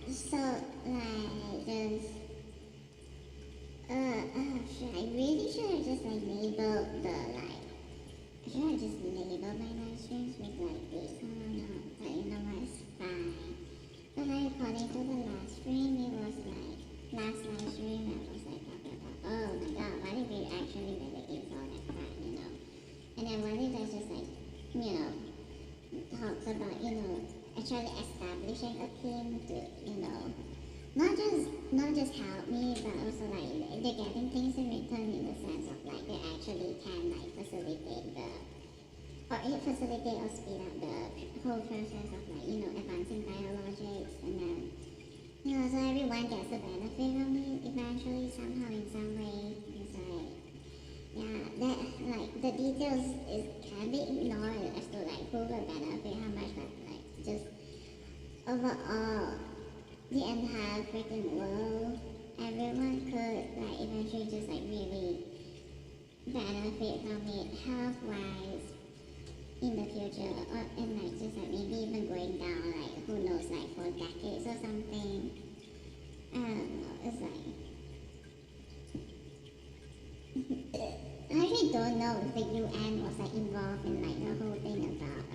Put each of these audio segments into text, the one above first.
So like just I really should have just like labeled the like I should have just labeled my live streams with like this. I don't know, but you know what, it's fine. But like according to the last stream, it was like last live stream I was like oh my god, why did we actually really use all that crap, you know? And then why did I just like, you know, talks about, you know, actually establishing a team to, you know, not just help me, but also like they're getting things in return in the sense of like they actually can like facilitate the or speed up the whole process of like, you know, advancing biologics, and then, you know, so everyone gets the benefit from it eventually somehow in some way. It's like, yeah, that like the details is can be ignored as to like who will benefit how much, but like just overall the entire freaking world, everyone could like eventually just like really benefit from it health wise in the future, or and like just like maybe even going down like who knows like for decades or something. I don't know. It's like I actually don't know if the UN was like involved in like the whole thing about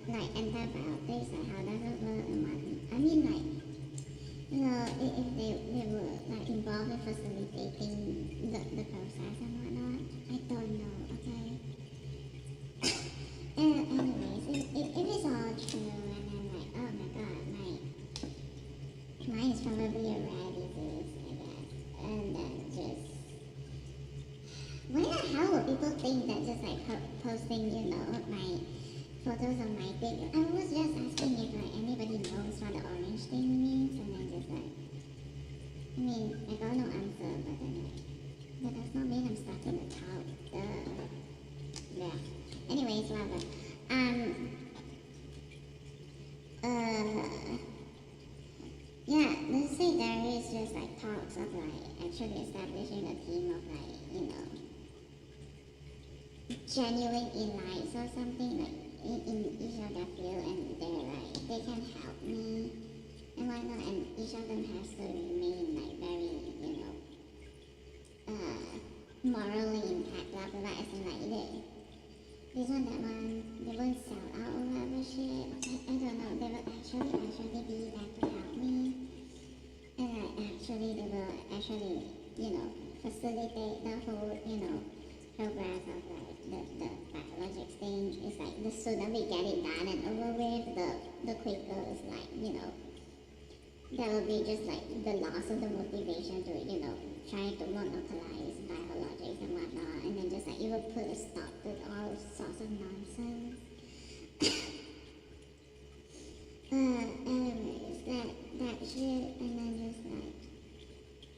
like antibiotics, like how does it work and what. I mean like, you know, if they were like involved in facilitating the process and whatnot. I don't know, okay? Anyways, if it's all true, and then like, oh my god, mine is probably a rare disease, I guess. And then just, why the hell would people think that just like posting, you know, my photos of my dick? I was just asking if like anybody knows what the orange thing means, and then just like, I mean, I got no answer, but then like, that does not mean I'm stuck in the top. Yeah. Anyways, whatever. Yeah, let's say there is just like talks of like actually establishing a team of like, you know, genuine elites or something like in each of their field, and they're like, they can help me and whatnot, and each of them has to remain like very, you know, morally intact, blah blah blah, as in like this one, that one, they won't sell out or whatever shit. I don't know, they will actually be there to help me, and like actually they will actually, you know, facilitate the whole, you know, progress of like the biologics thing. It's like the sooner we get it done and over with, the quicker it's like, you know, there will be just like the loss of the motivation to, you know, trying to monopolize biologics and whatnot, and then just like it will put a stop to all sorts of nonsense. Anyways, that shit, and then just like,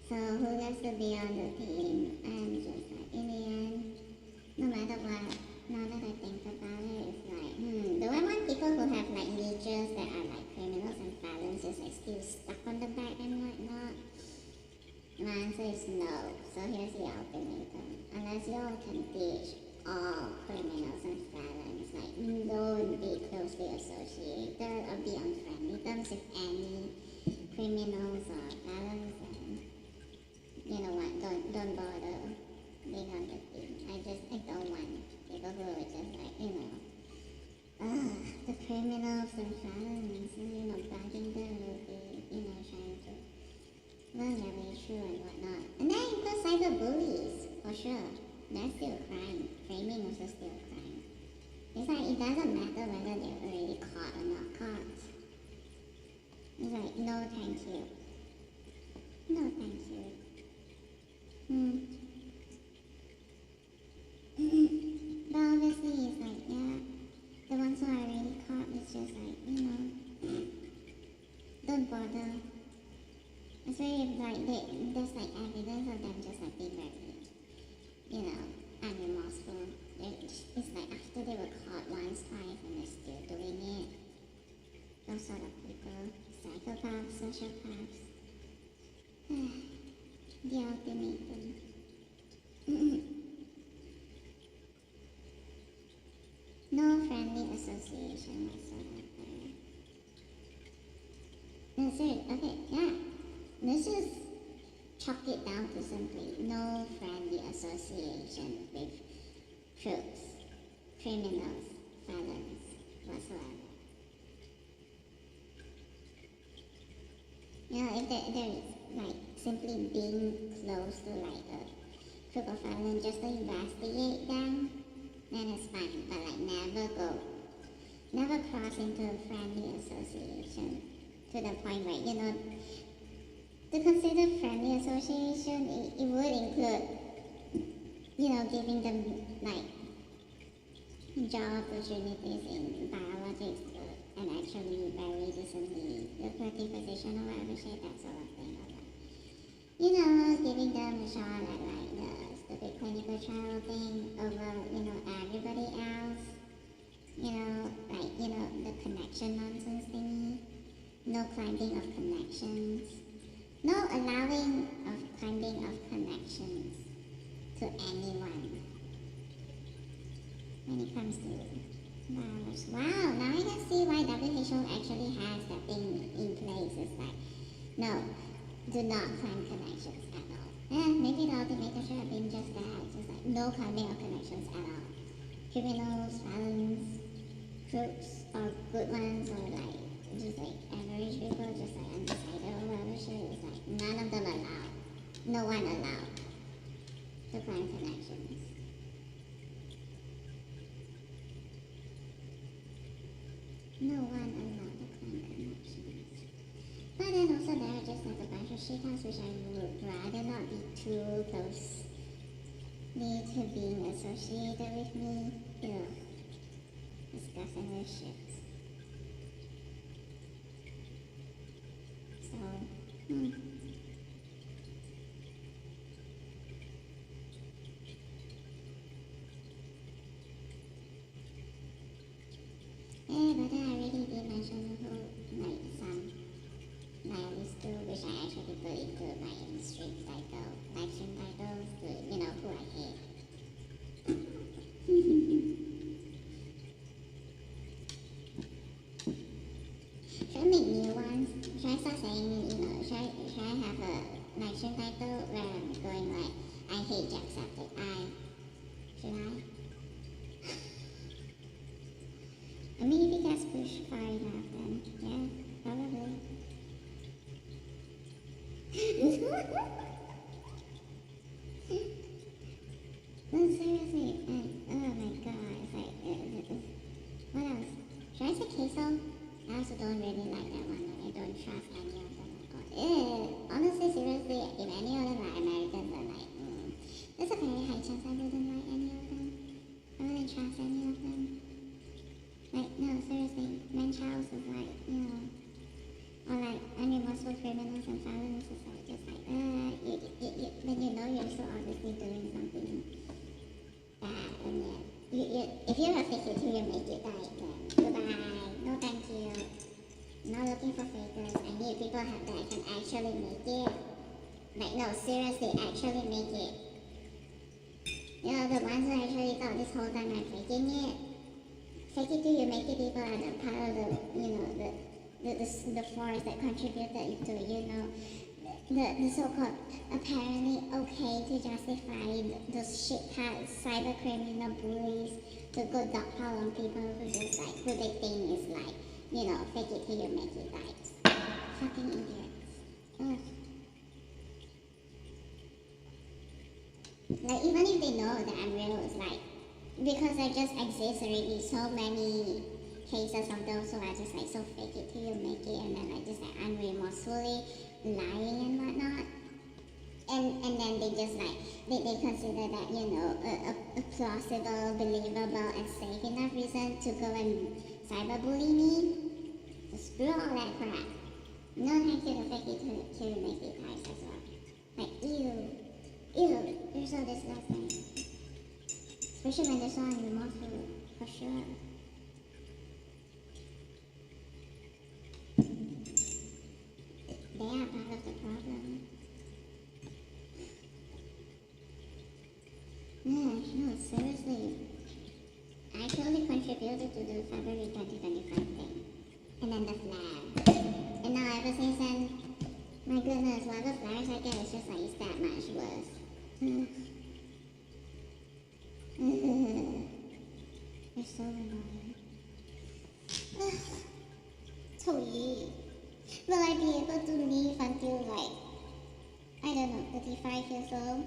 so who gets to be on the team, and just like in the end, no matter what, now that I think about it, it's like, do I want people who have like leeches that are like criminals and felons just like still stuck on the back and whatnot? My answer is no. So here's the ultimatum. Unless y'all can teach all criminals and felons, like don't be closely associated or be on friendly terms with any criminals or felons, and you know what, don't bother being on the team. I don't want people who are just like, you know, the criminals and felons, you know, bugging them will be, you know, trying to learn their way through and whatnot. And that includes cyberbullies, for sure. That's still a crime. Framing was still a crime. It's like, it doesn't matter whether they're already caught or not caught. It's like, no thank you. No thank you. But obviously it's like, yeah, the ones who are already caught, it's just like, you know, don't bother. Especially if like there's like evidence of them just like being very, you know, unremorseful. It's like after they were caught once, twice, and they're still doing it. Those sort of people, psychopaths, sociopaths. The ultimatum. association whatsoever. No, seriously, okay, yeah. Let's just chalk it down to simply no friendly association with crooks, criminals, felons, whatsoever. If there is like simply being close to like a crook or felon just to investigate them, then it's fine. But like never cross into a friendly association to the point where, to consider friendly association, it would include, giving them like job opportunities in biologics and actually very recently lucrative position or whatever shit, that sort of thing. Or giving them a shot at like the stupid clinical trial thing over, everybody else. The connection nonsense thingy. No climbing of connections. No allowing of climbing of connections to anyone when it comes to virus. Wow, now I can see why WHO actually has that thing in place. It's like, no, do not climb connections at all. Maybe the ultimatum should have been just that, just like no climbing of connections at all. Criminals, felons, crooks, or good ones, or like just like average people, just like undecided or whatever shit. It's like none of them allowed. No one allowed to climb connections. No one allowed to climb connections. But then also there are just like a bunch of shithouse which I would rather not be too closely to being associated with me. Ugh. Discussing this shit. So, but then I really did mention who, like, some nihilistic too, which I actually put into my stream titles to, who I hate. Should I make new ones? Should I start saying, should I have a stream title where I'm going like, I hate Jacksepticeye? Should I? I mean, if it gets pushed far enough, then yeah, probably. No, seriously, oh my god, it's like, what else? Should I say queso? I also don't really like that one, I don't trust any of them. Honestly, seriously, if any of them are Americans, I'm like, there's a very high chance I wouldn't like any of them. I wouldn't trust any of them. Like, no, seriously, Manchows is like, or like unremorseful criminals and felons is like, just like, when you're so obviously doing something bad, and if you're a fake it till you make it, like, then goodbye, no thank you, not looking for fakers. I need people that can actually make it, like, no, seriously, actually make it. The ones who actually thought this whole time I'm faking it. Fake it till you make it, people are the part of the force that contributed to, the so-called apparently okay to justify those shit-hot cyber criminal bullies to go dogpile on people who just like, who they think is like, fake it till you make it, like, fucking idiots. Ugh. Like, even if they know that I'm real, it's like, because there just exists already so many cases of those who are just like so fake it till you make it, and then like just like unremorsefully lying and whatnot, and then they just like they consider that a plausible, believable, and safe enough reason to go and cyberbully me. So screw all that crap. No thank you to fake it till you make it types as well. Like ew, you're so disgusting. Especially when they're so unremorseful, for sure. They are part of the problem. No, seriously. I totally contribute started to do February 2025 thing. And then the flare. And now ever since then, my goodness, whatever flares I get, it's just like, it's that much worse. You're so annoying. Toy. Will I be able to live until like, I don't know, 35 years old?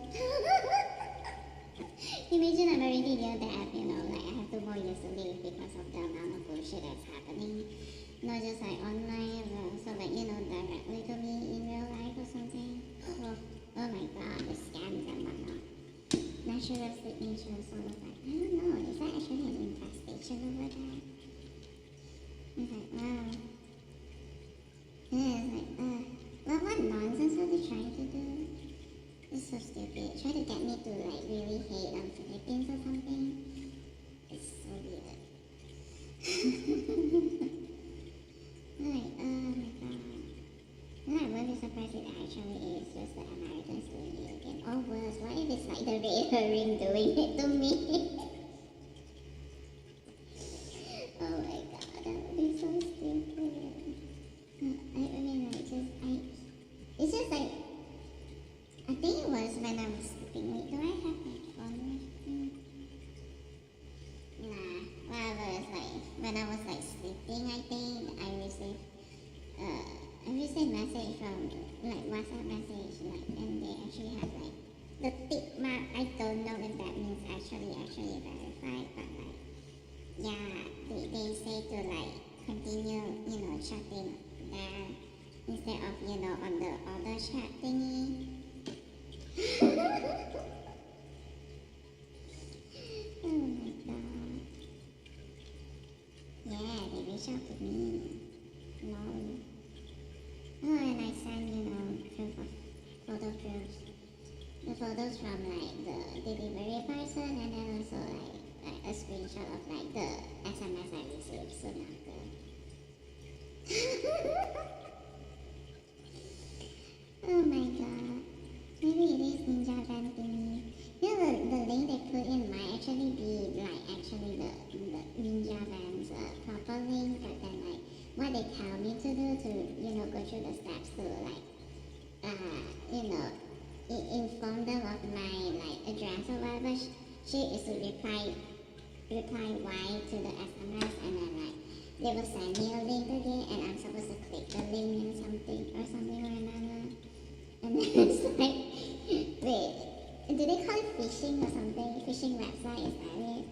Imagine I'm already near that, you know, like I have 2 more years to live because of the amount of bullshit that's happening. Not just like online, but also like, you know, directly to me in real life or something. Oh my god, the scams and whatnot. Natural signature sort of like, I don't know, is that actually an infestation over there? It's like, wow. Yeah, it's like, what nonsense are they trying to do? It's so stupid. Try to get me to like really hate on Philippines or something. It's so weird. Like, oh my god. And I wouldn't be surprised if it actually is just the Americans doing it again. Or worse, what if it's like the Raider Ring doing it to me? Oh my god, that would be so stupid. I mean, like, it's just like, I think it was when I was sleeping. Wait, do I have my phone with me? Nah, whatever, it's like, when I was like sleeping, I think, I received message from, like, WhatsApp message, like, and they actually have, like, the tick mark. I don't know if that means actually verified, but, like, yeah, they say to, like, continue, you know, chatting there instead of, you know, on the other chat thingy. Oh my god. Yeah, they reached out to me. No. Oh, and I sent, you know, photo proofs. The photos from, like, the delivery person, and then also, like a screenshot of, like, the SMS I received soon after. Oh my god. Maybe it is Ninja Van thingy. You know, the link they put in might actually be, like, actually the Ninja Van's proper link, but then, like, what they tell me to do to, you know, go through the steps to, like, you know, inform them of my, like, address or whatever shit is to reply Y to the SMS, and then, like, they will send me a link again, and I'm supposed to click the link and something or another. And then it's like, wait, do they call it phishing or something? Phishing website, is that it?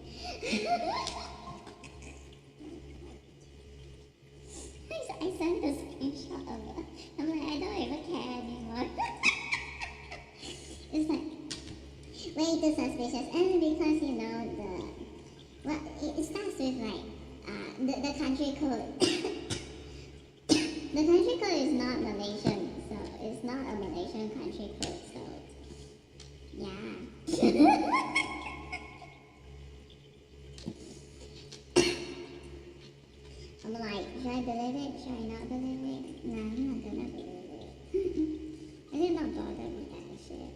I sent a screenshot of it. I'm like, I don't even care anymore. It's like, way too suspicious. And because, you know, it starts with like, the country code. The country code is not Malaysian, so it's not a Malaysian country code, so yeah. I'm like, should I believe it? Should I not believe it? No, I'm not gonna believe it. I did not bother with that shit.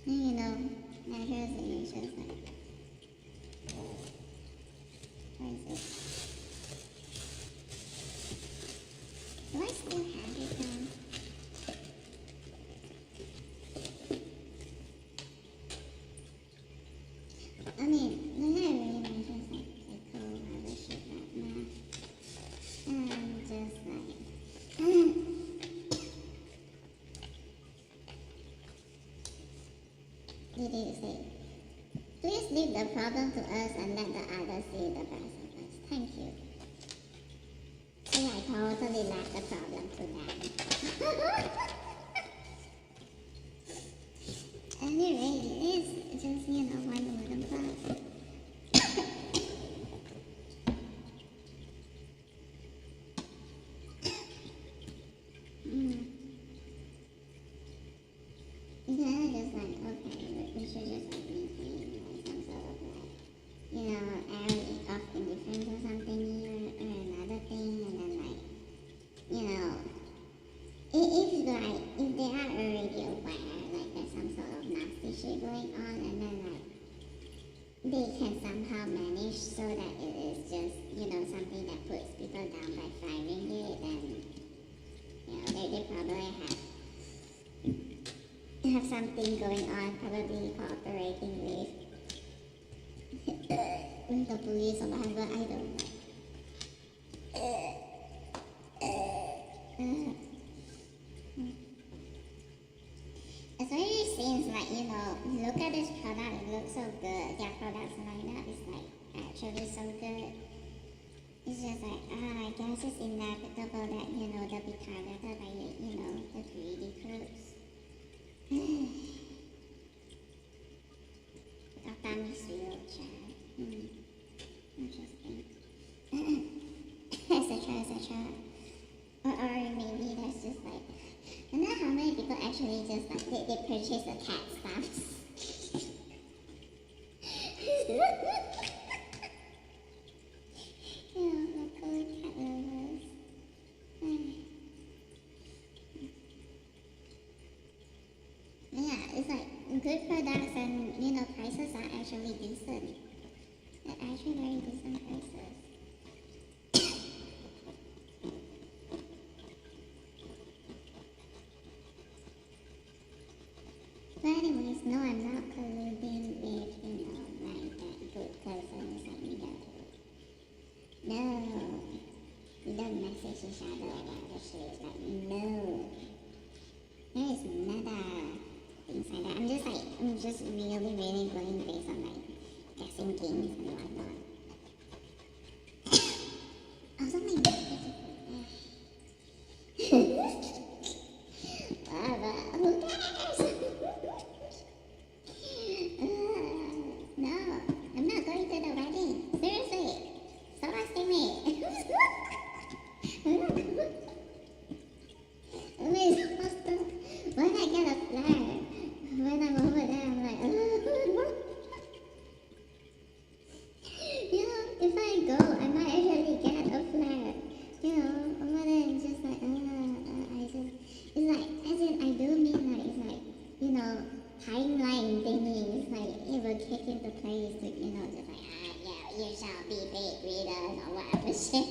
And you know, natural solutions like, where is it? Do I still have it down? I mean, doesn't it really mentions like psycho other shit like that? And I'm just like, did it say, please leave the problem to us and let the others see the best of us. Thank you. Yeah, I totally left the problem to them. Anyway, it is just, you know, one wooden class. Then I just like, okay, we should just like maintain like some sort of like, you know, area of indifference or something here or another thing, and then like, you know, if they are already aware like there's some sort of have something going on, probably cooperating with the police or whatever, I don't know. It's very seems like, look at this product, it looks so good. Their products lineup is like actually so good. It's just like, I guess it's inevitable that, they'll be targeted by, the greedy groups. Tommy's wheelchair. Interesting. Etc. Or maybe that's just like, I don't know how many people actually just like, they purchase the cat stuffs. Local cat lovers. Yeah, it's like good products and, prices are actually decent. They're actually very decent prices. But anyways, no, I'm not colluding with, like that good person is like me. No. We don't message each other about the shit. Like, no. There is nada things like that. I'm just really, really going based on like guessing games and whatnot. Also, my message whatever. Who cares? No, I'm not going to the wedding. Seriously. Stop asking me. I'm not going. When I get a flare, when I'm over there, I'm like, if I go, I might actually get a flare. Over there, it's just like, it's like, as in, I do mean like, it's like, timeline thingy, it's like, it will kick into place to, just like, yeah, you shall be big readers or whatever shit.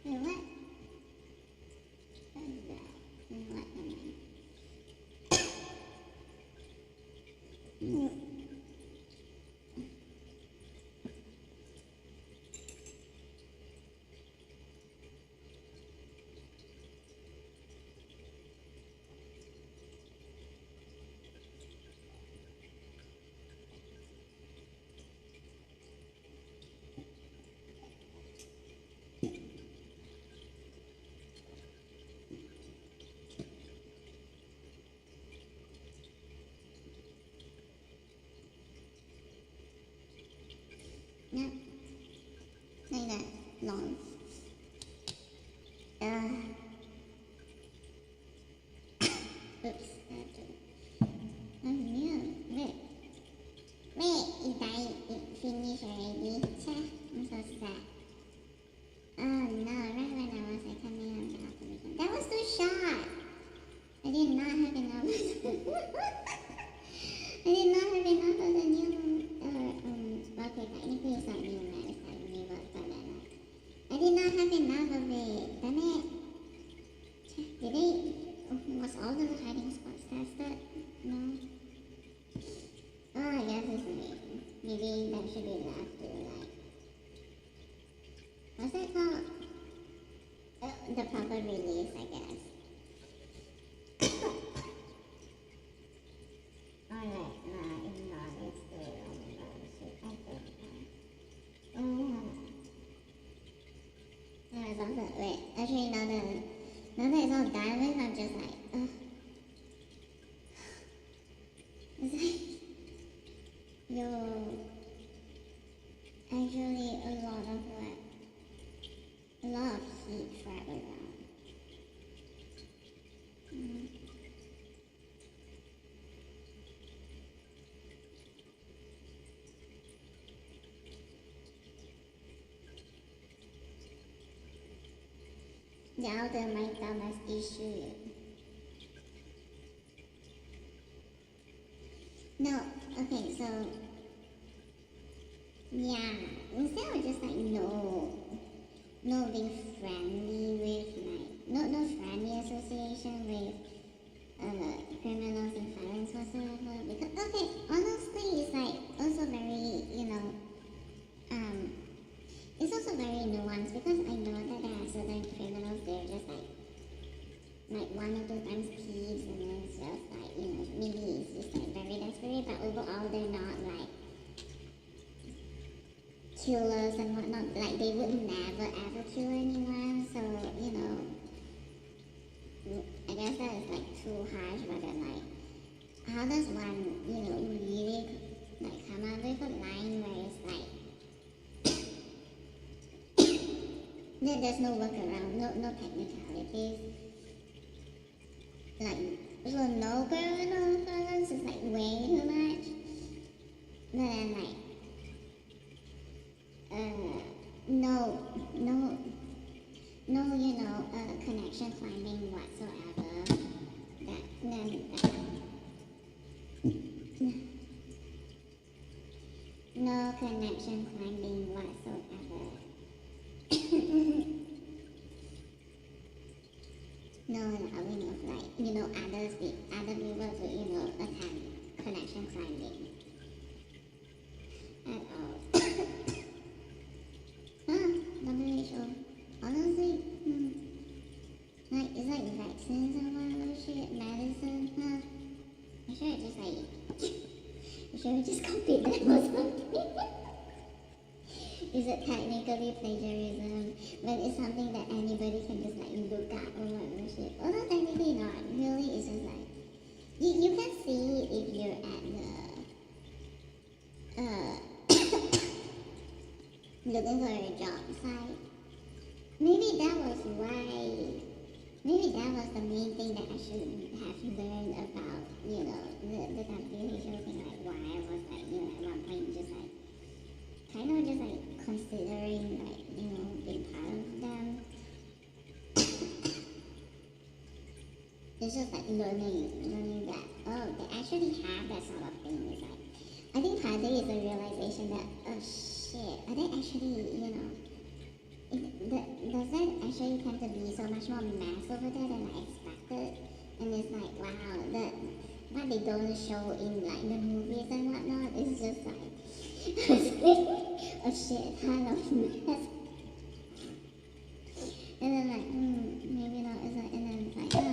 What? No, like that long. Oops. Oh no, look. Wait, it finished already? Cheh, I'm so sad. Oh no, right when I was like coming out of the weekend. That was too short. I did not have enough. I did not have enough of the new, okay, technically it's not new, right? It's like new, but I did not have enough of it. Damn it. Was all the hiding spots tested? No? Oh, I guess it's amazing. Maybe that should be enough to, like, what's that called? The proper release, I guess. Alright, ignore this dude. Oh my god, shit, I don't know. It's also, wait, actually, now that it's all done with, I'm just like, it's like, yo, actually, a lot of heat travel around. the ultimatum was issued. No, okay, so yeah, instead of just like no being friendly with like no friendly association with criminals and violence whatsoever. Because okay, honestly, it's like also very it's also very nuanced because I know that there are certain criminals they're just like one or two times thieves and then it's just like maybe it's just like very desperate, but overall they're not like killers and whatnot. Like they would never ever kill anyone. So I guess that is like too harsh. But then like, how does one really like come up with a line where it's like there's no workaround, no technicalities. Like so no criminal violence is like way too much. But then like no connection finding whatsoever. No connection finding whatsoever. No allowing of like other people to attempt connection finding at all. WHO. Honestly, like it's like vaccines and whatever shit, medicine, I should just like I should just copy them or something. Is it technically plagiarism when it's something that anybody can just like look up or whatever shit? Although technically not, really it's just like you can see if you're at the looking for a job site. Maybe that was the main thing that I should have learned about, the WHO thing, like why I was like, at one point just like kind of just like considering like, being part of them. It's just like learning that, oh, they actually have that sort of thing. It's like, I think partly is the realization that, oh shit, are they actually, does that actually tend to be so much more mass over there than I expected? And it's like, wow, what they don't show in like the movies and whatnot is just like a shit ton of mess. And then like, maybe not. It's like, and then it's like,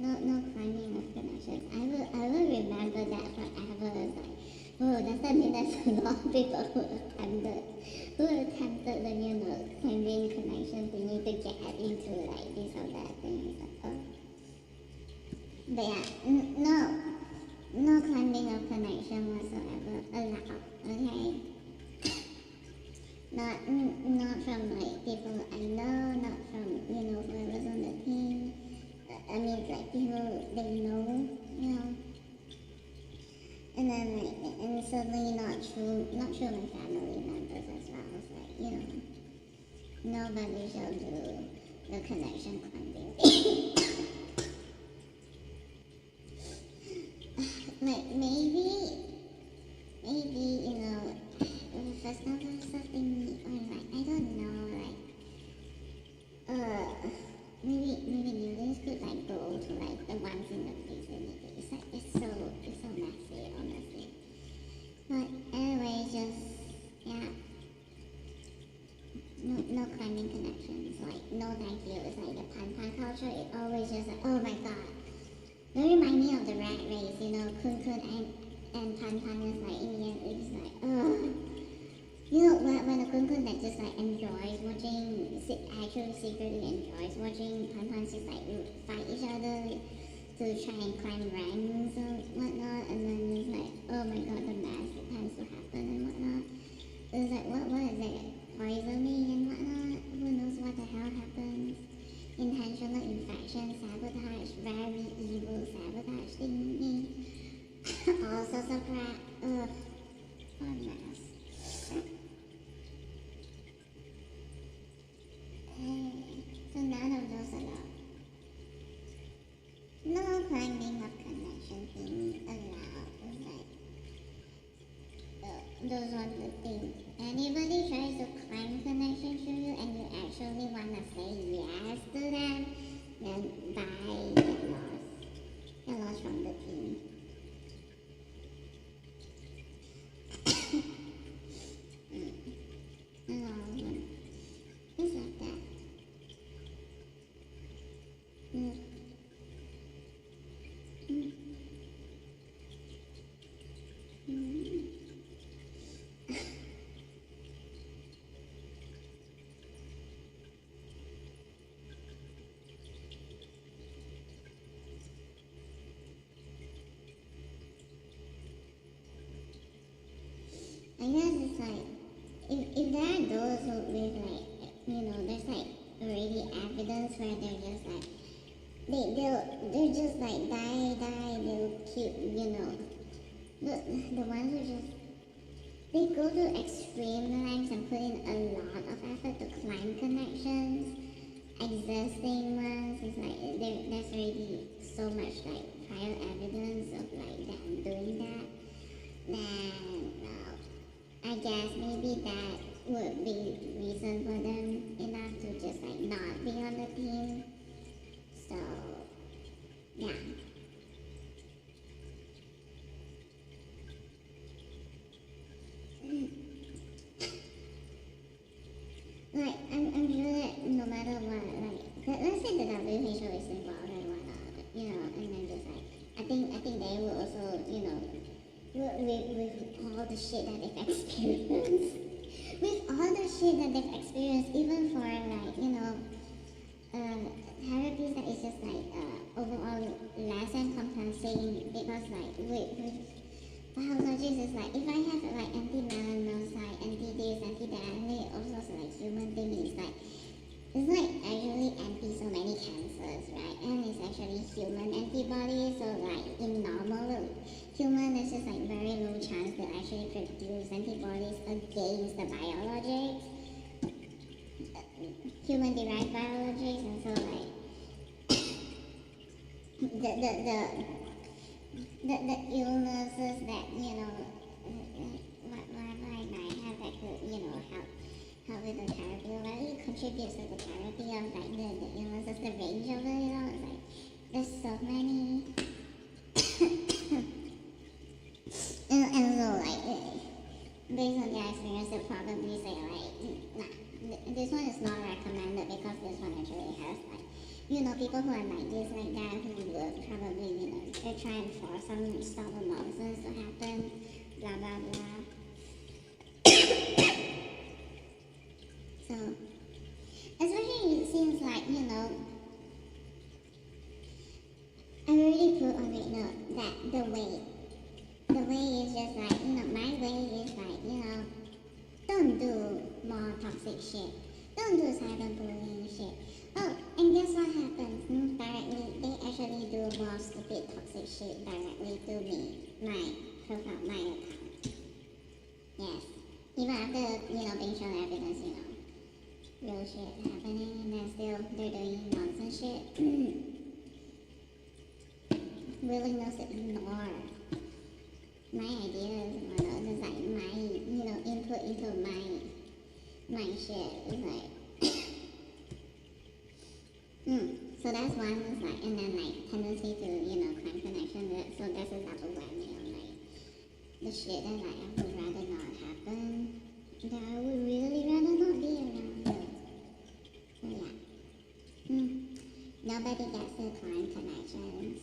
no climbing of connections. I will remember that forever. It's like, oh, does that mean there's a lot of people who attempted the climbing connections we need to get into like this or that thing. It's like, oh. But yeah, no climbing of connection whatsoever allowed. Okay. Not from like people I know, not from whoever's on the team. I mean like people they know, and then like and certainly not true my family members as well. It's like nobody shall do the connection climbing. Like maybe first time or something, or like I don't know, like maybe newbies could like go to like the ones in the vicinity. It's like it's so messy, honestly. But anyway, just yeah, no climbing connections. Like no thank you. It's like the pan culture. It always just like, oh my god. They remind me of the rat race, Kun and Pan is like in the end it's like, ugh. When a Kun that just like enjoys watching, actually secretly enjoys watching Pan just like fight each other to try and climb ranks or whatnot, and then it's like, oh my god, the mess that tends to happen and whatnot. It's like, what is it? Poisoning and whatnot? Who knows what the hell happens? Intentional infection, sabotage, very evil sabotage thingy. All sorts of crap. Ugh. What a mess. So none of those climbing of connection thing allowed, like, those are the things. Anybody tries to climb connection to you and you actually wanna say yes to them, then bye, get lost. Get lost from the team. Things like that. I guess it's like, if there are those who with like, there's like already evidence where they're just like, they're just like die, they'll keep, the ones who just, they go to extreme lengths and put in a lot of effort to climb connections. Existing ones, it's like, there's already so much like prior evidence of like them doing that. Then, I guess maybe that would be reason for them enough to just like not be on the team. So, yeah. Like, I'm sure that no matter what, like, let's say the WHO is involved and whatnot, and then just like, I think they will also, with all the shit that they've experienced, even for like, therapies that is just like overall less encompassing, because like with biologics is like, if I have like anti-melanocyte, anti-this, anti-that, and they also like human thing, it's like actually anti so many cancers, right? And it's actually human antibodies, so like in normal human, there's just like very low chance to actually produce antibodies against the biologics, human-derived biologics, and so like the illnesses that whatever I might have that could help with the therapy, or really contributes to the therapy of like the illnesses, the range of it, it's like there's so many. And so like based on their experience, they'll probably say like, nah, this one is not recommended because this one actually has like, people who are like this, like that, who would probably, they try and force some sort of nonsense to happen, blah blah blah. So, especially it seems like, I really put on it, that the way is just like, my way is like, don't do more toxic shit. Don't do cyberbullying shit. Oh, and guess what happens? Directly, they actually do more stupid toxic shit directly to me, my profile, my account. Yes. Even after, being shown evidence, real shit happening, and then still they're doing nonsense shit. Willingness to ignore my ideas, just like my, input into my shit. It's like, so that's one, is like, and then like tendency to, climb connection. So that's a double whammy on like the shit that like I would rather not happen, that I would really rather not be around. So yeah. Nobody gets to climb connections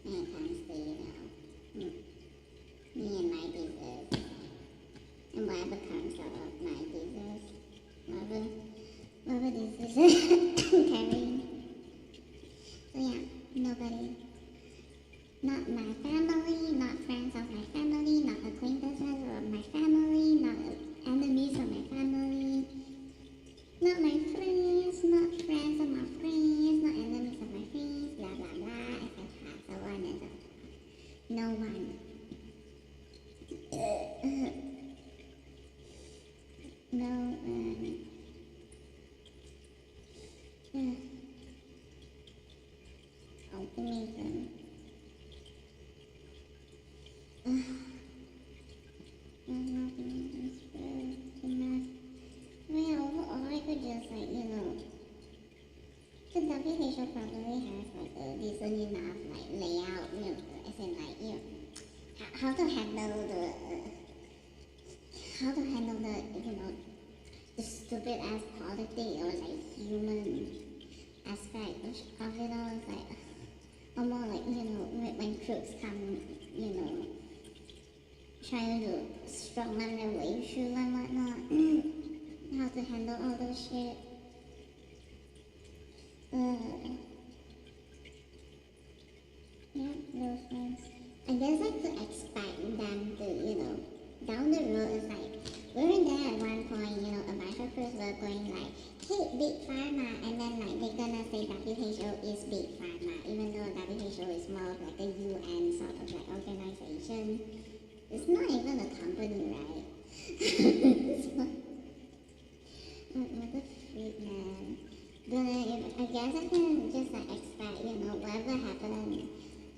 when it comes to, me and my business, and whatever comes out of my business, whatever this is carrying. So yeah, nobody, not my family, not friends of my family, not acquaintances of my family, not enemies of my family, not my friends, not friends of my friends, not enemies of my friends, blah blah blah, etc. So on and so forth. No one. No ultimatum. nothing is enough. I mean, overall, I could just like, the WHO probably has like a decent enough like layout, as in like, how to handle the stupid ass politics or like human aspect of it all. It's like, or more like, when crooks come, trying to strongman their way through and whatnot. How to handle all those shit. Yeah, those ones. I guess I could expect them to, down the road, it's like, weren't there at one point, a bunch of crews were going like, hey, Big Pharma, and then like they're gonna say WHO is Big Pharma, even though WHO is more of like a UN sort of like organization. It's not even a company, right? What the freak, man. But I guess I can just like expect, whatever happened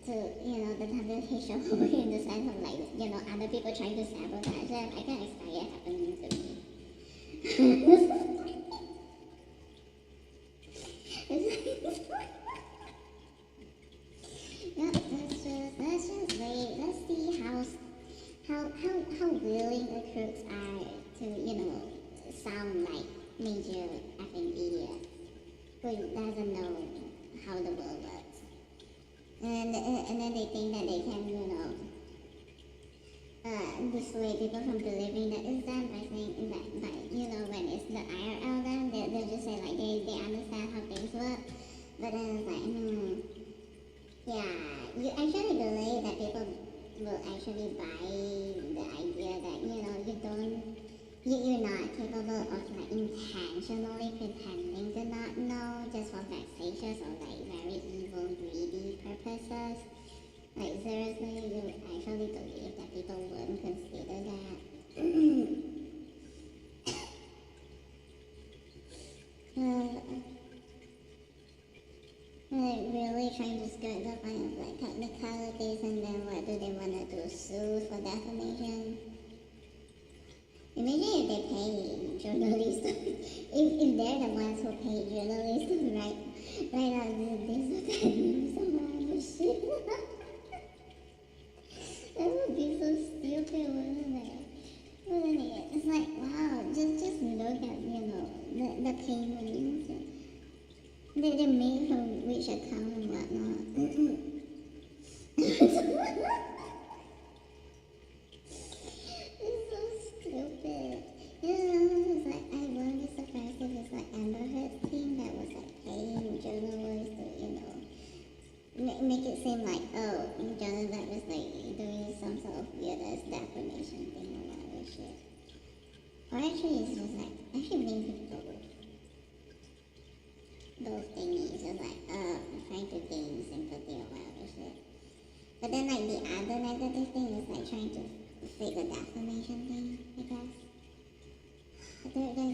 to, the WHO in the sense of like, other people trying to sabotage them, I can expect it happening to me. Yeah, let's just wait. Let's see how willing the crooks are to, sound like major effing idiots who doesn't know how the world works. And then they think that they can, dissuade people from believing that it's them by saying that, when it's the IRL them, they'll just say like they understand how things work. But then it's like, yeah, you actually believe that people will actually buy the idea that, you're not capable of like intentionally pretending to not know just for vexatious or like very evil, greedy purposes. Like seriously, you actually believe that people wouldn't consider that? Like really trying to skirt the line of like technicalities, and then what do they want to do? Sue for defamation? Imagine if they pay journalists, if they're the ones who pay journalists to write out this bad news around the shit. That would be so stupid, wouldn't it? It's like, wow, just look at, the payments. They made from which account and whatnot. It's so stupid. It's like, I wouldn't be surprised if it's like Amber Heard's team that was like paying journalists to, make it seem like, oh, Johnny Depp was like doing some sort of weird ass defamation thing or whatever shit. Or actually, it's just like, actually being both thingies, just like, trying to gain sympathy or whatever shit. But then like the other negative thing is like trying to fake a defamation thing, I guess. They're getting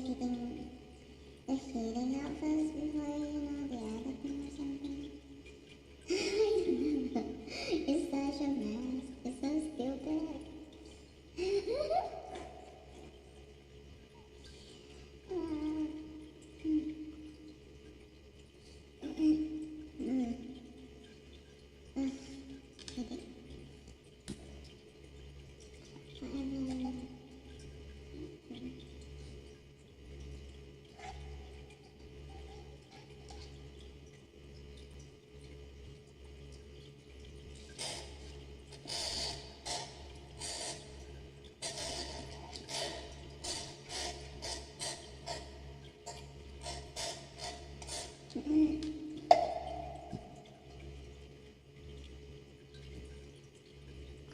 the heating out first before, the other thing or something. I don't know. It's such a mess. It's so stupid.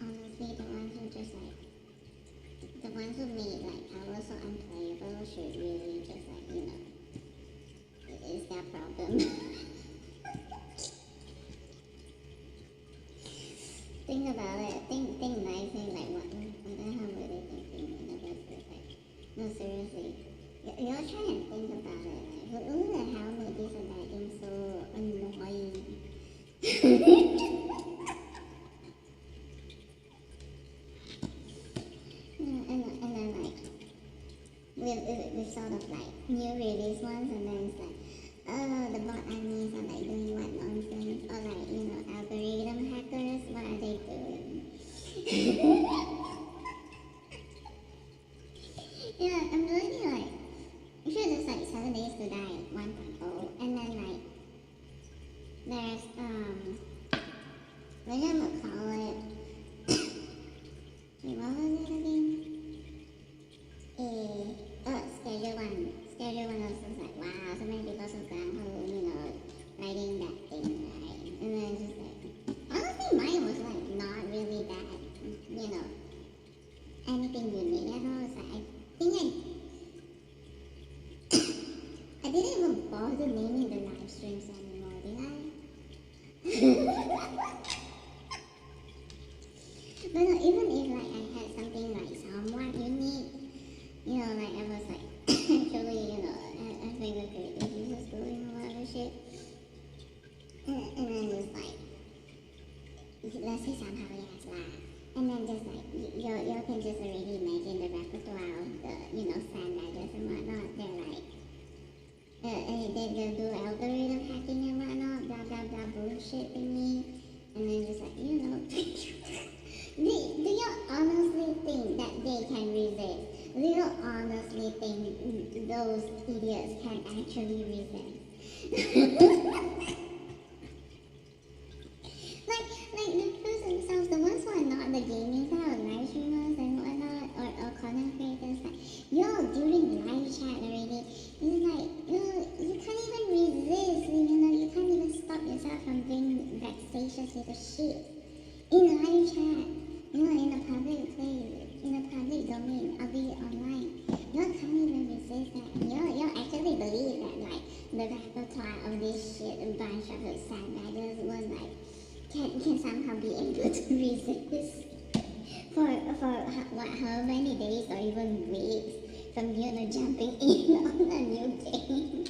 Honestly, the ones who just like, the ones who made like power so unplayable should really just like, it's their problem. Think about it. Think nicely. Like what the hell were they thinking in the first place? Like, no, seriously. You're trying to think about it. Like, who the hell made this game so annoying? sort of like new release ones, and then it's like, oh, the bot admins are like doing what nonsense, or like, algorithm hackers, what are they doing? I'm really like, if you're just like 7 days to die 1.0, and then like, there's, what am I call it? Wait, what was it again? Schedule one. Schedule one was like, wow, so many people so glad who, writing that thing, right? And then it's just like, honestly, mine was like not really that, anything unique at all. It's like, I think I didn't even bother naming the live streams anymore, did I? But no, even if like I had something like somewhat unique, like I was like actually, having a creative user schooling or whatever shit, and then just like, let's say somehow it has laughed, and then just like you can just already imagine the repertoire of the fan badges and whatnot. They're like, they'll do algorithm hacking and whatnot, blah blah blah bullshit thingy, and then just like do you honestly think that they can resist? Do you honestly think those idiots can actually resist? like the crews themselves, the ones who are not the gaming side or live streamers and whatnot, or content creators, like, during live chat already, it's like, you can't even resist, you can't even stop yourself from doing vexatious little shit in live chat, in a public place, in a public domain, albeit online. You can't even resist that. And you actually believe that, like, the repertoire of this shit, a bunch of sandbaggers was like, can somehow be able to resist for how many days or even weeks from, jumping in on a new game.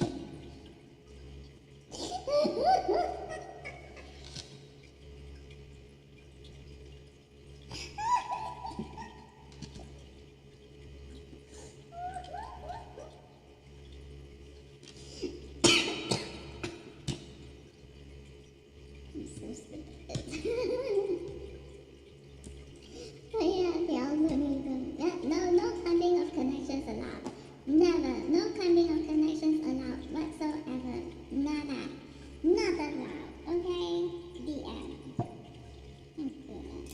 But yeah, the algorithm. Yeah, no clamping of connections allowed. Never. No clamping of connections allowed whatsoever. Nada. Not allowed. Okay? The end. Thank goodness.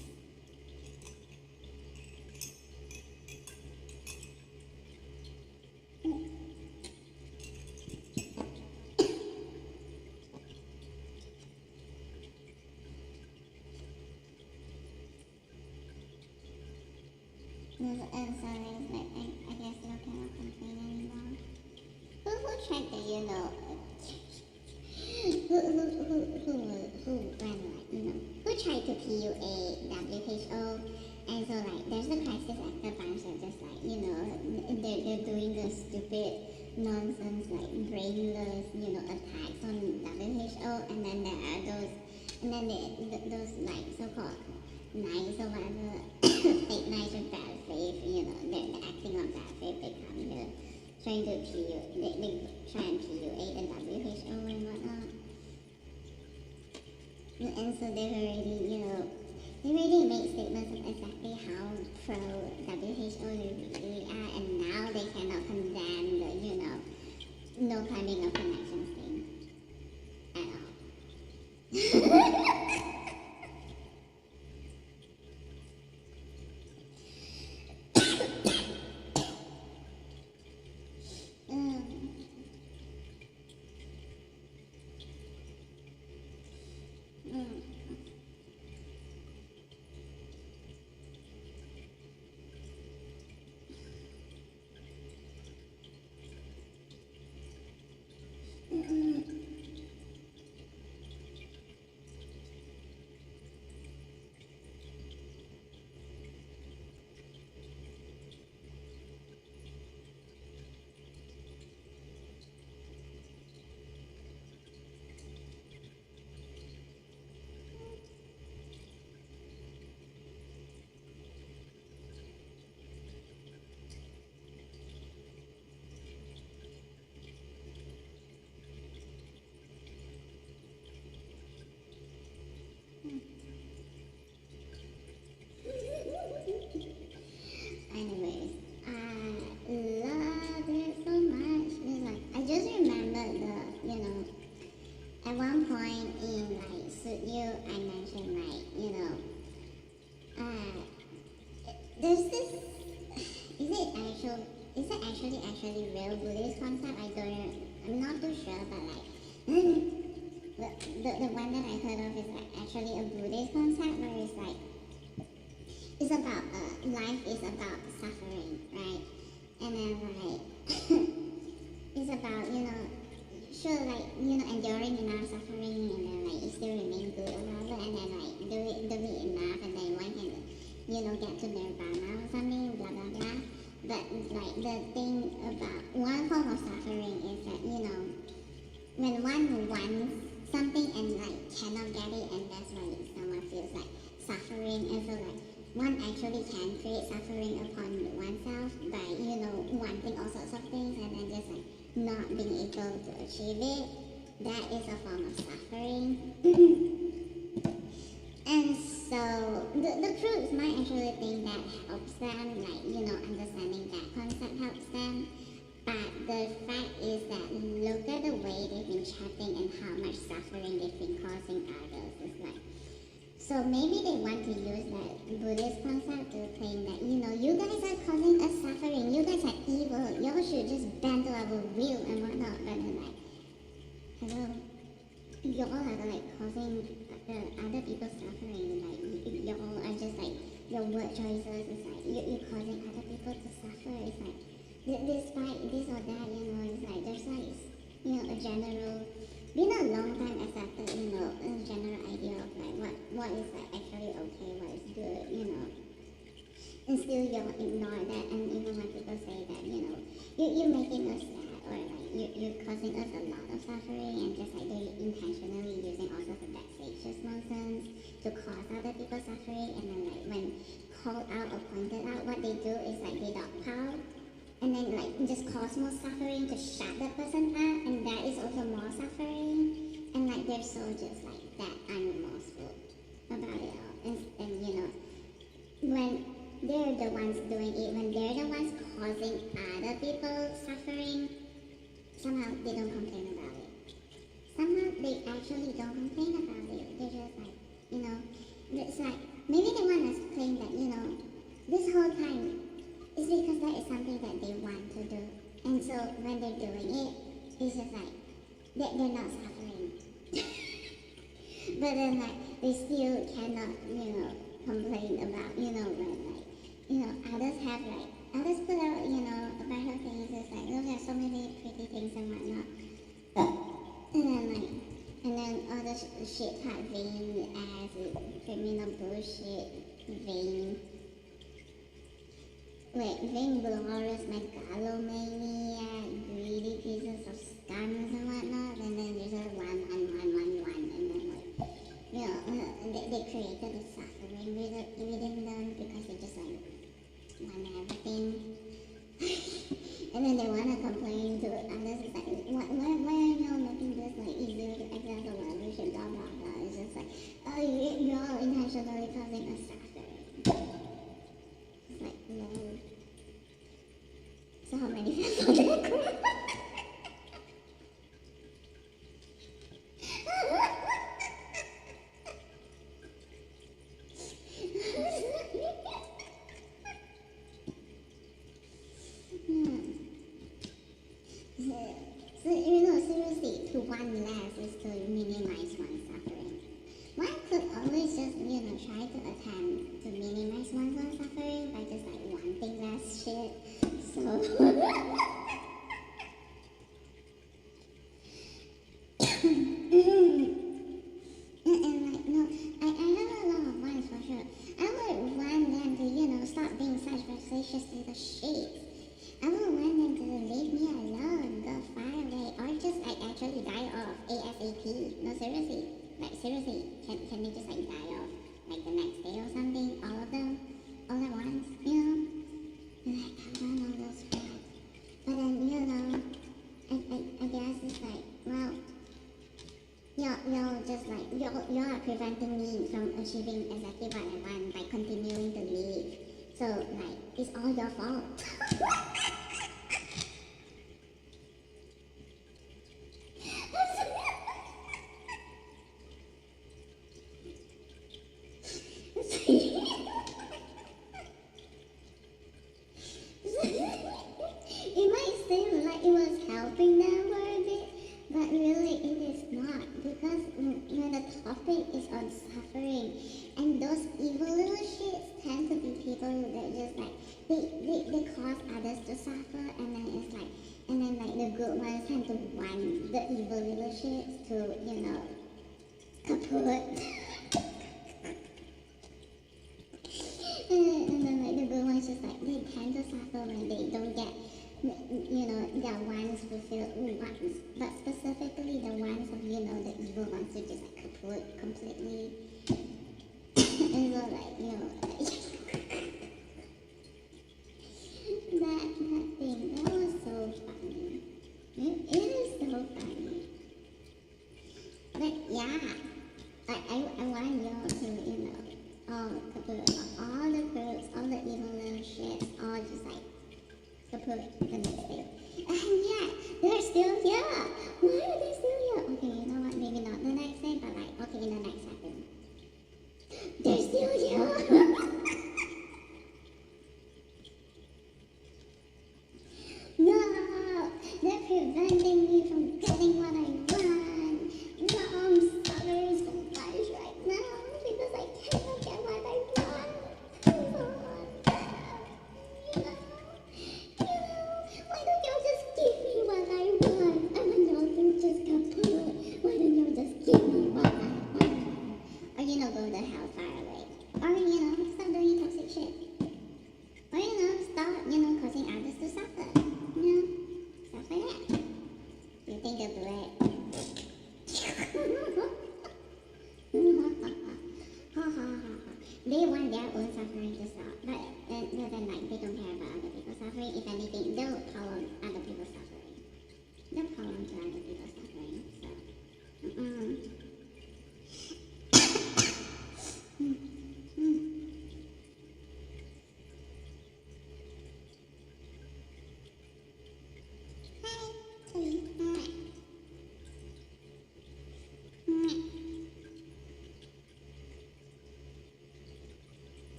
I'm sorry, but I guess you cannot complain anymore. Who tried to, who ran like, who tried to PUA WHO, and so like there's a crisis actor bunch that just like, they're doing the stupid nonsense like brainless, attacks on WHO, and then there are those, and then those like so-called nice or whatever, fake nice or bad faith, they're acting on bad faith, they come here trying to they try and PUA the WHO and whatnot. And so they've already, they already made statements of exactly how pro WHO they really are, and now they cannot condemn the, no claiming of connections thing at all. there's this. Is it actual? Is it actually real Buddhist concept? I don't know. I'm not too sure, but like the one that I heard of is like actually a Buddhist concept where it's like it's about life is about suffering, right? And then like it's about sure like enduring enough suffering and then like you still remain good or whatever and then like do it enough and then one can get to nirvana or something blah blah blah. But like the thing about one form of suffering is that when one wants something and like cannot get it and that's why someone feels like suffering and so like one actually can create suffering upon oneself by wanting all sorts of things and then just like not being able to achieve it. That is a form of suffering. And so the groups might actually think that helps them, like understanding that concept helps them. But the fact is that look at the way they've been chatting and how much suffering they've been causing others. It's like, so maybe they want to use that Buddhist concept to claim that, you guys are causing us suffering, you guys are evil, y'all should just bend to our will and whatnot. But then like, hello, y'all are like causing other people's suffering, like y'all are just like, your word choices, it's like, you're causing other people to suffer, it's like, despite this or that, it's like there's like a general, been a long time accepted, a general idea of like what is like actually okay, what is good, and still you'll ignore that, and even when people say that, you're making us sad or like you're causing us a lot of suffering and just like they're intentionally using all sorts of vexatious nonsense to cause other people suffering, and then like when called out or pointed out, what they do is like they dogpile and then like just cause more suffering to shut that person up, and that is also more suffering, and like they're so just like that unremorseful about it all, and when they're the ones doing it, when they're the ones causing other people suffering, somehow they don't complain about it. Somehow they actually don't complain about it. They're just like, it's like maybe they want to claim that this whole time it's because that is something that they want to do. And so when they're doing it, it's just like, they're not suffering. But then like, they still cannot, complain about, when like, others have like, others put out, a bunch of things, it's like, those are so many pretty things and whatnot. And then all the shit type vain as criminal bullshit, vain. Wait, vainglorious megalomania, greedy pieces of scums and whatnot, and then there's a one, and then like, they created the suffering within them because they just like want everything. And then they want to complain to others, it's like, why are y'all making this like easier to access the revolution, blah blah blah. It's just like, oh, you're intentionally causing us suffering. It's like, no. So how many people did I go? So, seriously, to one less is to minimize one's suffering. One could always just, try to attempt to minimize one's own suffering by just like wanting less shit. So, and like, no, I have a lot of ones for sure. I would want them to, stop being such vexatious little shit. I would want them to leave me alone, go far away, or just like actually die off ASAP. No, seriously. Like seriously, can they just like die off like the next day or something? All of them? All at once, And like cut down all those facts. But then, I guess it's like, well, y'all just like, y'all are preventing me from achieving exactly what I want by continuing to live. So like, it's all your fault. suffering. And those evil little shits tend to be people that just like, they cause others to suffer, and then it's like, and then like the good ones tend to want the evil little shits to, kaput. And then like the good ones just like, they tend to suffer when they don't get, their ones fulfilled, but specifically the ones of, the evil ones who just like kaput completely. And so like, that thing, that was so funny. It is so funny. But yeah, I want y'all to, all kaput, all the groups, all the evil little shit, all just like kaput the next day. And yeah, they're still here. Why are they still here? Okay, you know what? Maybe not the next day, but like, okay, in the next second. They're still here. No, they're preventing me from getting what I want. No, I'm suffering so much right now because I cannot get what I want. Why don't y'all just give me what I want? And when y'all can just kaput, why don't y'all just give me what I want? Or, go the hell far away. Or, stop doing toxic shit. Or, stop, causing others to suffer. Stuff like that. You think of it. They want their own suffering to stop, but then like they don't care about other people's suffering. If anything, they'll prolong other people's suffering. They'll prolong to other people's suffering.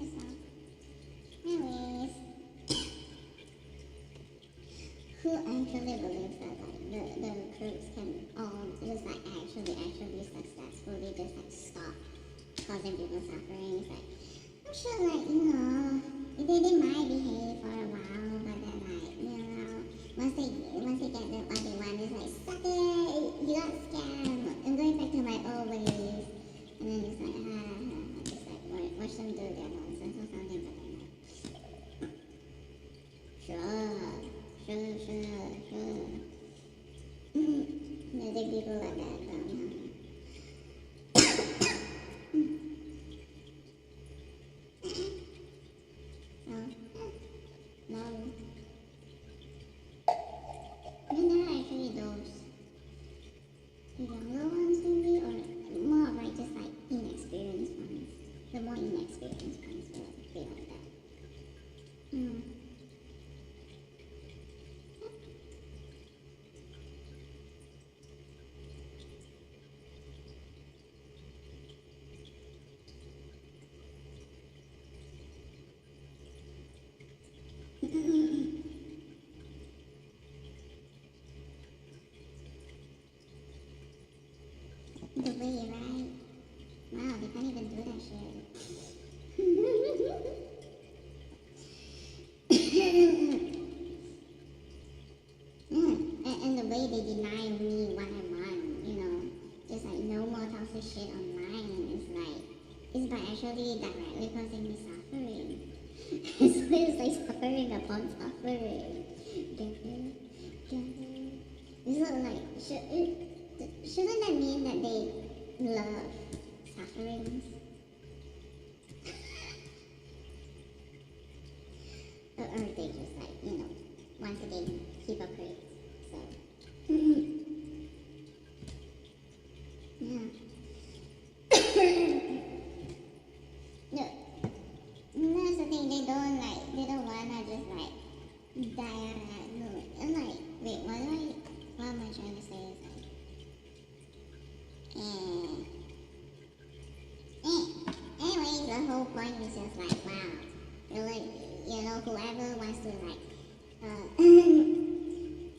So, anyways, who actually believes that like the recruits can all just like actually successfully just like stop causing people suffering? It's like, I'm sure like, they might behave for a while, but then like, once they get what they want, it's like, suck it, you got scammed, I'm going back to my old ways. And then it's like, just like watch them do their nonsense or something, but then like, sure. I think people like that, no. And there are actually those younger ones maybe, or more of like just like inexperienced ones. The more inexperienced ones will be like that. The way, right? Wow, they can't even do that shit. And the way they deny me what I want, just like no more toxic shit online. It's by actually directly causing me suffering. So it's like suffering upon suffering. So like, shouldn't that mean that they love sufferings? Or they just like, once again, hypocrites. So, yeah. No, that's the thing, they don't wanna just like die on that note. And like, wait, what am I trying to say is like, anyways, the whole point is just like, wow, really, whoever wants to like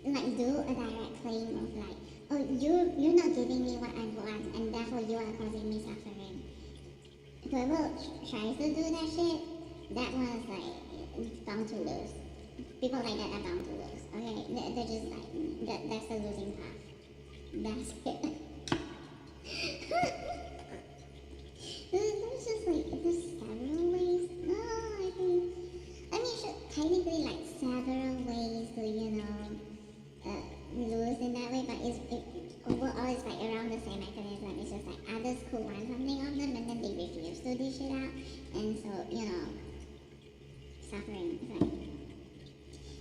like do a direct claim of like, oh, you're not giving me what I want, and therefore you are causing me suffering. Whoever tries to do that shit, that one's like bound to lose. People like that are bound to lose. Okay, they're just like that's the losing path. That's it. There's just like there's several ways. No, I mean, technically like several ways to lose in that way, but it overall it's like around the same mechanism. It's just like others could want something of them and then they refuse to dish it out, and so suffering. Right?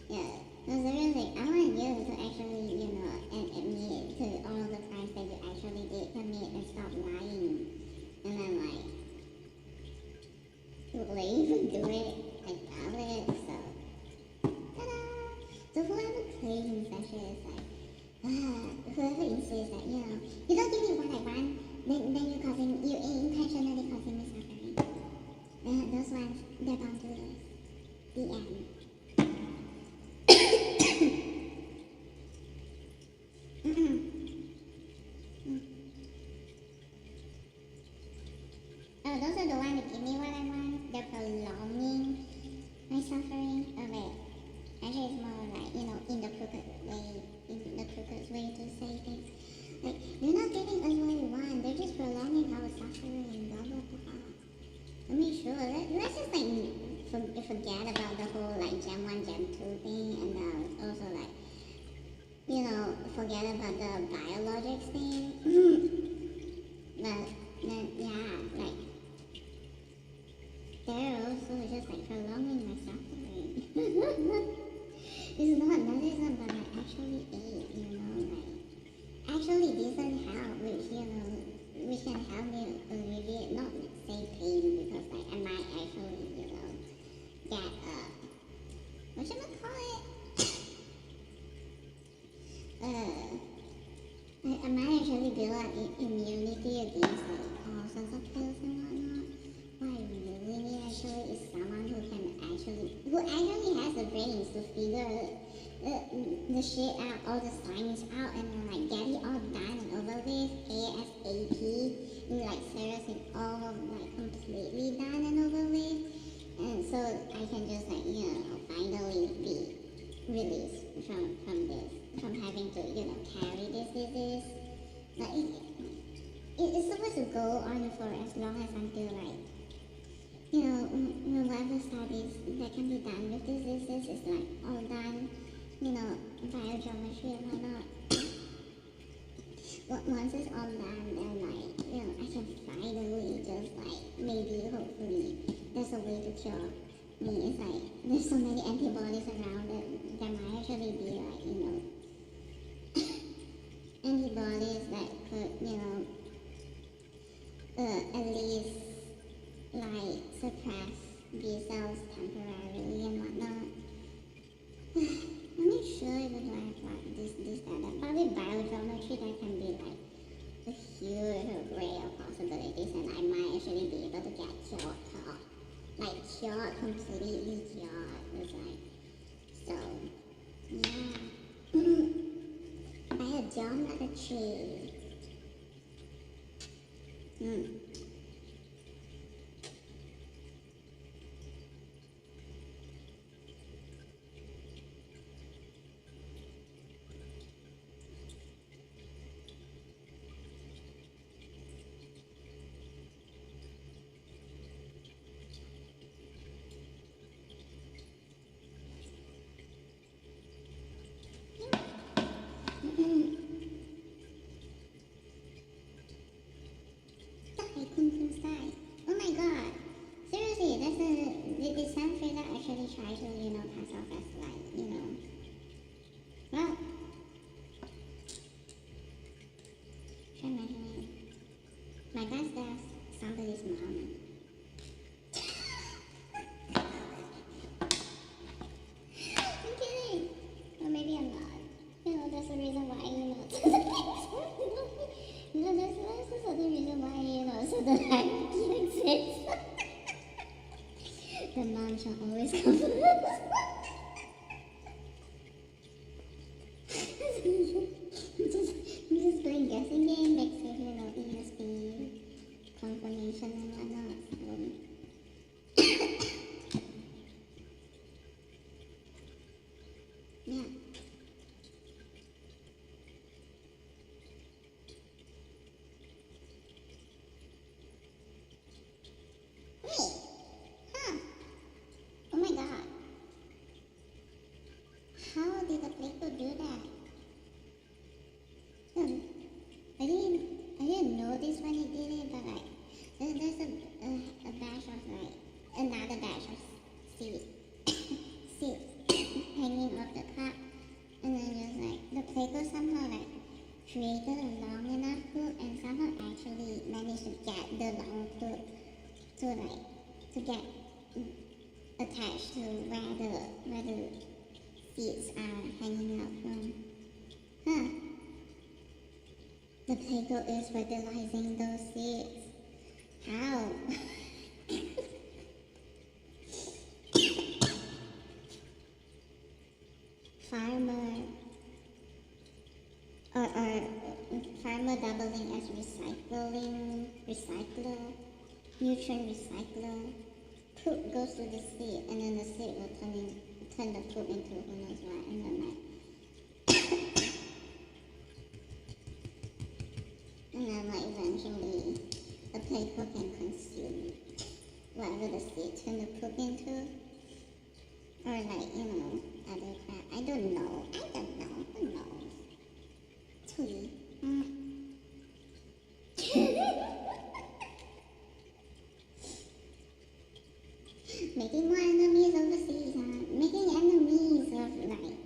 Yeah. No, seriously, I want you to actually admit to all the crimes that you actually did commit and stop lying, and then like leave and do it like valid. So, ta-da! So whoever claims that shit is like. Whoever insists that, you don't give me what I want, then you intentionally causing me suffering. Those ones, they're bound to lose. The end. Oh, those are the ones that give me what I want. They're prolonging my suffering. Oh, wait. Actually, it's more like, in the crooked way to say things. Like, they're not giving us what we want, they're just prolonging our suffering, blah, blah, blah. I mean, sure, let's just, like, forget about the whole, like, Gen 1, Gen 2 thing, and also, like, forget about the biologics thing. But, then, yeah, like, they're also just, like, prolonging my suffering. It's not medicine, but like actually aid, like actually decent help, which can help me alleviate, not say pain, because like I might actually, get what should I call it? I might actually build up immunity against like all sorts of pills and whatnot. What I really need actually is someone who actually has the brains to figure the shit out, all the science out, and then like get it all done and over with ASAP. And like seriously, all like completely done and over with, and so I can just like finally be released from this, from having to carry this disease. Like it's supposed to go on for as long as until like whatever studies that can be done with this disease is like all done, biogeometry and whatnot. But once it's all done, then like I can finally just like maybe hopefully there's a way to cure me. It's like there's so many antibodies around that there might actually be like antibodies that could at least like suppress B cells temporarily and whatnot. I'm not sure if it's like this, that. Probably biogeometry that can be like a huge array of possibilities, and I might actually be able to get cured, completely cured. It's like, so, yeah. I had jumped like a tree. just playing guessing game, like so you know ESP confirmation and whatnot. Yeah. Wait. Huh. Oh my god. How did the Playco do that? Hmm. I didn't notice when it did it, but like there's a batch of like another batch of seeds seeds hanging off the cup, and then just like the Playco somehow like created a long enough hook and somehow actually managed to get the long hook to like to get attached to where the seeds are hanging out from. Huh. The Playco is fertilizing those seeds. How? Farmer or farmer doubling as recycler, nutrient recycler. Poop goes to the seed, and then the seed will turn the poop into who knows what, and then like eventually the Playco can consume whatever the seed turn the poop into, or like other crap. I don't know. Who knows? Tweet. Making more enemies overseas, making enemies of like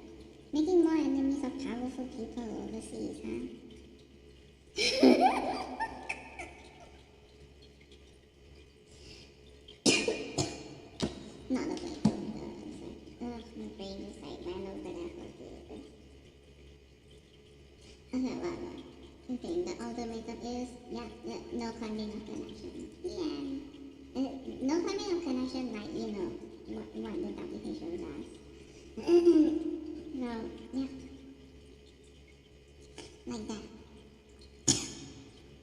making more enemies of powerful people overseas, huh? Not the Playco, it's like, my brain just like ran over that for a bit. Okay, whatever. Okay, the ultimatum is, no climbing of connection. Yeah. No climbing of connection, like, what the application does. So, yeah. Like that.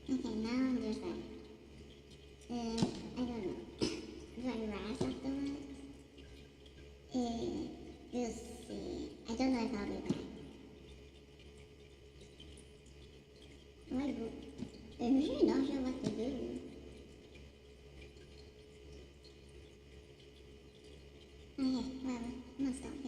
Okay, now I'm just like, I don't know. Do I rush afterwards? We'll see. I don't know if I'll be back. I'm really not sure what to do. Okay, well, I'm gonna stop here.